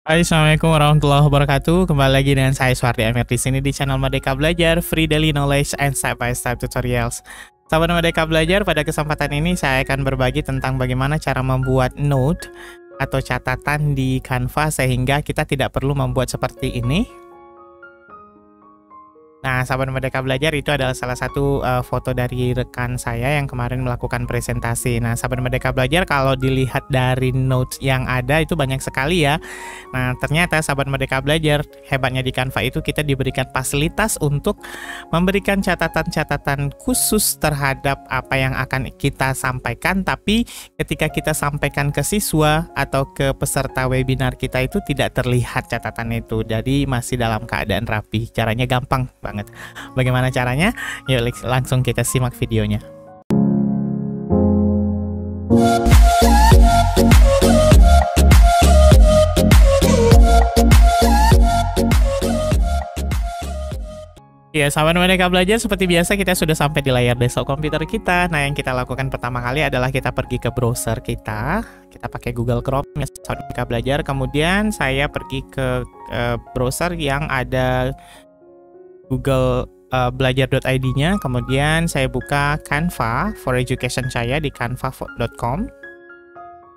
Hai, assalamualaikum warahmatullahi wabarakatuh. Kembali lagi dengan saya Suhardi Amir di sini di channel Merdeka Belajar, Free Daily Knowledge and Step by Step Tutorials. Sahabat Merdeka Belajar, pada kesempatan ini saya akan berbagi tentang bagaimana cara membuat note atau catatan di Canva sehingga kita tidak perlu membuat seperti ini. Nah, sahabat Merdeka Belajar, itu adalah salah satu foto dari rekan saya yang kemarin melakukan presentasi. Nah, sahabat Merdeka Belajar, kalau dilihat dari notes yang ada itu banyak sekali ya. Nah, ternyata sahabat Merdeka Belajar, hebatnya di Canva itu kita diberikan fasilitas untuk memberikan catatan-catatan khusus terhadap apa yang akan kita sampaikan, tapi ketika kita sampaikan ke siswa atau ke peserta webinar kita itu tidak terlihat catatan itu. Jadi masih dalam keadaan rapi. Caranya gampang banget. Bagaimana caranya? Yuk langsung kita simak videonya. Ya, sahabat Merdeka Belajar, seperti biasa kita sudah sampai di layar desktop komputer kita. Nah, yang kita lakukan pertama kali adalah kita pergi ke browser kita. Kita pakai Google Chrome ya, sahabat Merdeka Belajar. Kemudian saya pergi ke browser yang ada Google belajar.id-nya. Kemudian saya buka Canva for Education saya di canva.com.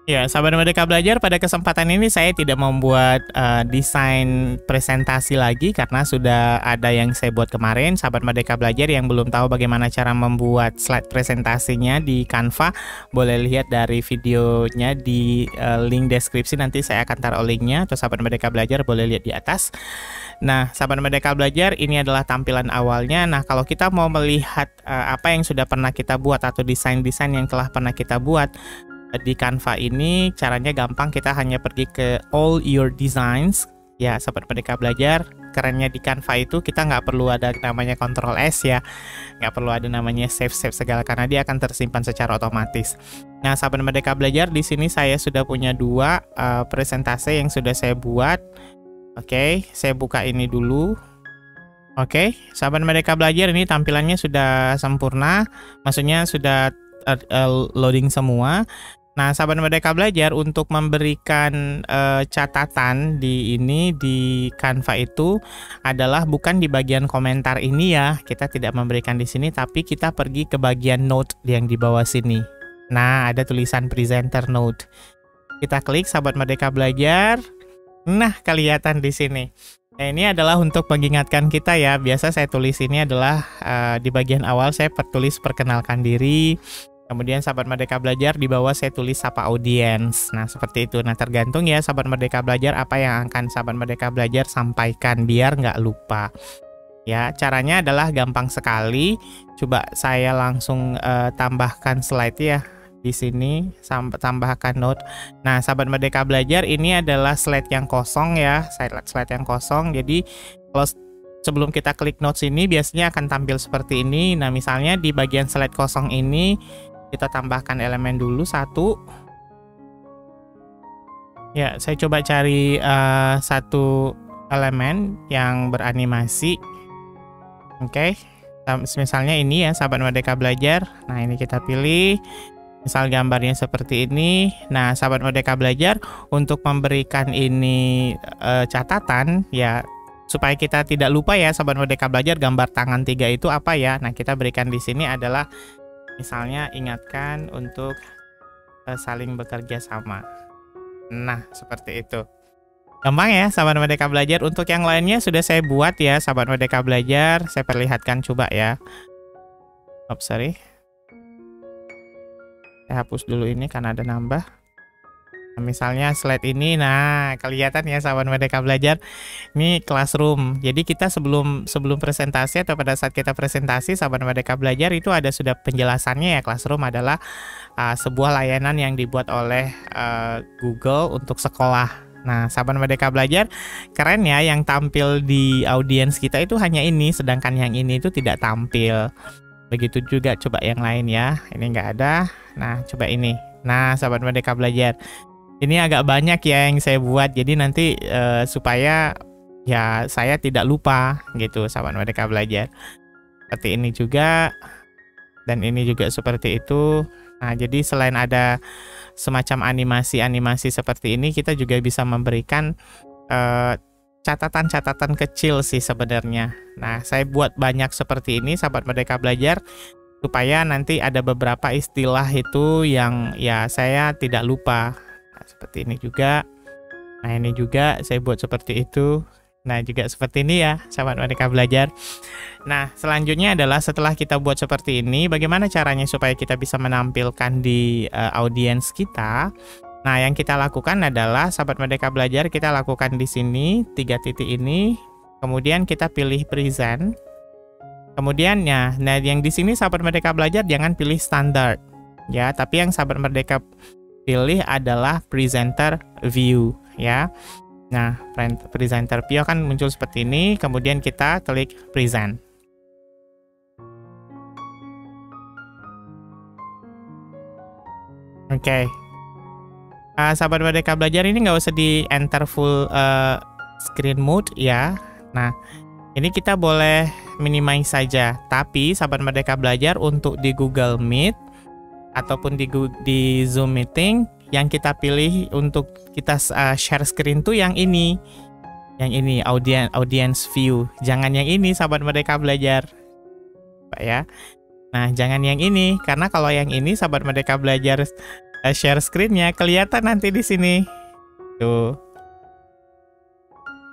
Ya, sahabat Merdeka Belajar, pada kesempatan ini saya tidak membuat desain presentasi lagi karena sudah ada yang saya buat kemarin. Sahabat Merdeka Belajar yang belum tahu bagaimana cara membuat slide presentasinya di Canva, boleh lihat dari videonya di link deskripsi, nanti saya akan taruh linknya, atau sahabat Merdeka Belajar boleh lihat di atas. Nah, sahabat Merdeka Belajar, ini adalah tampilan awalnya. Nah, kalau kita mau melihat apa yang sudah pernah kita buat atau desain-desain yang telah pernah kita buat di Canva ini, caranya gampang. Kita hanya pergi ke all your designs ya, sahabat Merdeka Belajar. Kerennya di Canva itu kita nggak perlu ada namanya Ctrl S ya, nggak perlu ada namanya save segala, karena dia akan tersimpan secara otomatis. Nah, sahabat Merdeka Belajar, di sini saya sudah punya dua presentasi yang sudah saya buat. Oke, saya buka ini dulu. Oke, sahabat Merdeka Belajar, ini tampilannya sudah sempurna, maksudnya sudah loading semua. Nah, sahabat Merdeka Belajar, untuk memberikan catatan di Canva itu adalah bukan di bagian komentar ini ya. Kita tidak memberikan di sini, tapi kita pergi ke bagian note yang di bawah sini. Nah, ada tulisan presenter note. Kita klik, sahabat Merdeka Belajar. Nah, kelihatan di sini. Nah, ini adalah untuk mengingatkan kita ya. Biasa saya tulis ini adalah di bagian awal saya tulis perkenalkan diri. Kemudian sahabat Merdeka Belajar di bawah saya tulis sapa audiens. Nah, seperti itu. Nah, tergantung ya sahabat Merdeka Belajar apa yang akan sahabat Merdeka Belajar sampaikan biar nggak lupa. Ya, caranya adalah gampang sekali. Coba saya langsung tambahkan slide ya di sini, tambahkan note. Nah, sahabat Merdeka Belajar, ini adalah slide yang kosong ya, slide yang kosong. Jadi kalau sebelum kita klik notes ini biasanya akan tampil seperti ini. Nah, misalnya di bagian slide kosong ini kita tambahkan elemen dulu satu. Ya, saya coba cari satu elemen yang beranimasi. Oke, misalnya ini ya sahabat Merdeka Belajar. Nah, ini kita pilih. Misal gambarnya seperti ini. Nah, sahabat Merdeka Belajar, untuk memberikan ini catatan ya, supaya kita tidak lupa ya sahabat Merdeka Belajar, gambar tangan 3 itu apa ya. Nah, kita berikan di sini adalah misalnya ingatkan untuk saling bekerja sama. Nah, seperti itu. Gampang ya sahabat Merdeka Belajar. Untuk yang lainnya sudah saya buat ya sahabat Merdeka Belajar. Saya perlihatkan coba ya. Oops, sorry. Saya hapus dulu ini karena ada nambah. Nah, misalnya slide ini, nah kelihatan ya sahabat Merdeka Belajar, ini classroom. Jadi kita sebelum presentasi atau pada saat kita presentasi, sahabat Merdeka Belajar, itu ada sudah penjelasannya ya. Classroom adalah sebuah layanan yang dibuat oleh Google untuk sekolah. Nah, sahabat Merdeka Belajar, keren ya, yang tampil di audiens kita itu hanya ini, sedangkan yang ini itu tidak tampil. Begitu juga coba yang lain ya. Ini nggak ada. Nah, coba ini. Nah, sahabat Merdeka Belajar, ini agak banyak ya yang saya buat. Jadi nanti supaya ya saya tidak lupa gitu sahabat Merdeka Belajar. Seperti ini juga. Dan ini juga seperti itu. Nah, jadi selain ada semacam animasi-animasi seperti ini, kita juga bisa memberikan catatan-catatan kecil sih sebenarnya. Nah, saya buat banyak seperti ini sahabat Merdeka Belajar supaya nanti ada beberapa istilah itu yang ya saya tidak lupa. Nah, seperti ini juga. Nah, ini juga saya buat seperti itu. Nah, juga seperti ini ya sahabat Merdeka Belajar. Nah, selanjutnya adalah setelah kita buat seperti ini, bagaimana caranya supaya kita bisa menampilkan di audiens kita. Nah, yang kita lakukan adalah sahabat Merdeka Belajar, kita lakukan di sini 3 titik ini, kemudian kita pilih present. Kemudian ya, nah yang di sini sahabat Merdeka Belajar jangan pilih standard ya, tapi yang sahabat Merdeka pilih adalah presenter view ya. Nah, presenter view akan muncul seperti ini, kemudian kita klik present. Oke. Sahabat Merdeka Belajar ini nggak usah di enter full screen mode ya. Nah, ini kita boleh minimize saja. Tapi sahabat Merdeka Belajar untuk di Google Meet ataupun di Zoom Meeting, yang kita pilih untuk kita share screen tuh yang ini. Yang ini audience view. Jangan yang ini sahabat Merdeka Belajar. Pak ya. Nah, jangan yang ini karena kalau yang ini sahabat Merdeka Belajar share screen-nya kelihatan nanti di sini. Tuh.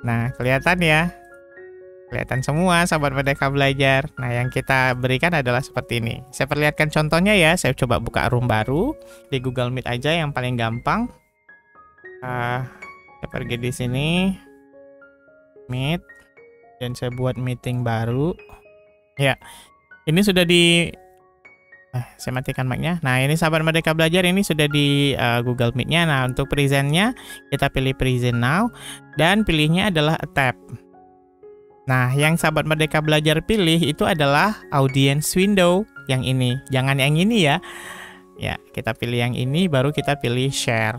Nah, kelihatan ya. Kelihatan semua sahabat Merdeka Belajar. Nah, yang kita berikan adalah seperti ini. Saya perlihatkan contohnya ya. Saya coba buka room baru di Google Meet aja yang paling gampang. Saya pergi di sini. Meet. Dan saya buat meeting baru. Ya. Ini sudah di saya matikan mic-nya. Nah, ini sahabat Merdeka Belajar ini sudah di Google Meet-nya. Nah, untuk present-nya kita pilih present now dan pilihnya adalah a tab. Nah, yang sahabat Merdeka Belajar pilih itu adalah audience window yang ini. Jangan yang ini ya. Ya, kita pilih yang ini baru kita pilih share.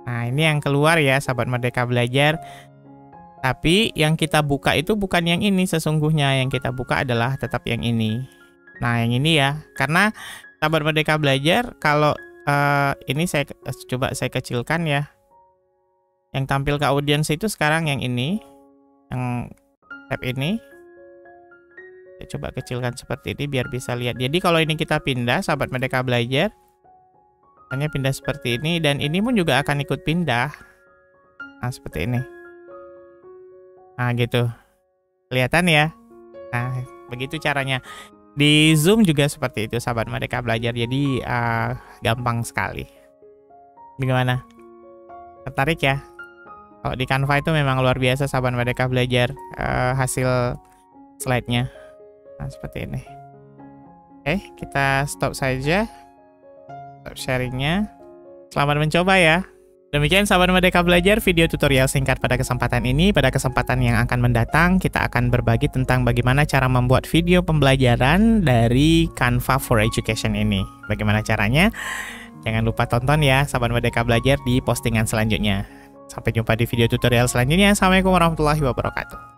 Nah, ini yang keluar ya sahabat Merdeka Belajar. Tapi yang kita buka itu bukan yang ini sesungguhnya. Yang kita buka adalah tetap yang ini. Nah, yang ini ya, karena sahabat Merdeka Belajar, kalau ini saya coba saya kecilkan ya. Yang tampil ke audiens itu sekarang yang ini, yang tab ini. Saya coba kecilkan seperti ini biar bisa lihat. Jadi kalau ini kita pindah, sahabat Merdeka Belajar, hanya pindah seperti ini, dan ini pun juga akan ikut pindah. Nah, seperti ini. Nah, gitu. Kelihatan ya? Nah, begitu caranya. Di Zoom juga seperti itu sahabat Merdeka Belajar, jadi gampang sekali. Bagaimana? Tertarik ya? Kalau di Canva itu memang luar biasa sahabat Merdeka Belajar hasil slide-nya. Nah, seperti ini. Oke, kita stop saja. Stop sharing-nya. Selamat mencoba ya. Demikian sahabat Merdeka Belajar video tutorial singkat pada kesempatan ini. Pada kesempatan yang akan mendatang kita akan berbagi tentang bagaimana cara membuat video pembelajaran dari Canva for Education ini. Bagaimana caranya? Jangan lupa tonton ya sahabat Merdeka Belajar di postingan selanjutnya. Sampai jumpa di video tutorial selanjutnya. Assalamualaikum warahmatullahi wabarakatuh.